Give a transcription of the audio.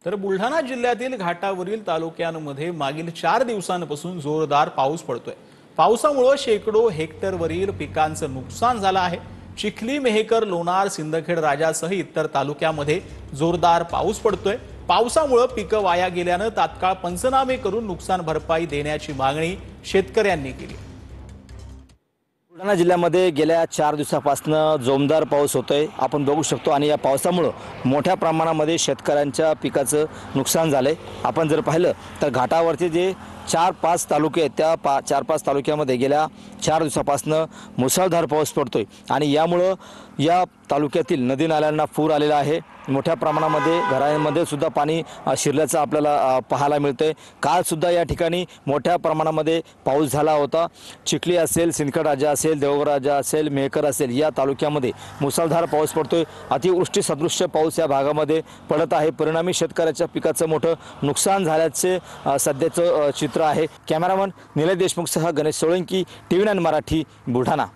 तर बुलढाणा जिल्ह्यातील घाटावरील तालुक्यांमध्ये मागील 4 दिवसांपासून जोरदार पाऊस पडतोय। पावसामुळे शेकडो हेक्टरवरील पिकांचं नुकसान झालं आहे। चिखली, मेहकर, लोणार, सिंदखेड राजासह इतर तालुक्यामध्ये जोरदार पाऊस पडतोय। पावसामुळे पिकं वाया गेल्यानं तात्काळ पंचनामे करून नुकसान भरपाई देण्याची मागणी शेतकऱ्यांनी केली। बुलढाणा जिल्ह्यामध्ये गेल्या 4 दिवसापासून जोरदार पाऊस होतोय, आपण बघू शकतो। आणि या पावसामुळे मोठ्या प्रमाणामध्ये शेतकऱ्यांच्या पिकाचं नुकसान झालंय। आपण जर पाहिलं तर घाटावरचे जे 4-5 तालुके आहेत, त्या 4-5 तालुक्यामध्ये गेल्या 4 दिवसापासून मुसळधार पाऊस पडतोय आणि यामुळे या तालुक्यातील नदी नाल्यांना पूर आलेला आहे। मोठ्या प्रमाणामध्ये घरांमध्ये सुद्धा पाणी शिरल्याचं आपल्याला पाहायला मिळतंय। काल सुद्धा या ठिकाणी मोठ्या प्रमाणामध्ये पाऊस झाला होता। चिखली असेल, सिंदखेड राजा असेल, देवगड राजा असेल, मेहकर असेल, या तालुक्यामध्ये मुसळधार पाऊस पडतोय। अतिवृष्टी सदृश्य पाऊस या भागामध्ये पडत आहे। परिणामी शेतकऱ्याच्या पिकाचं मोठं नुकसान झाल्याचे सध्याचं चित्र आहे। कॅमेरामन निलेश देशमुखसह गणेश सोळंकी, TV9 मराठी, बुलढाणा।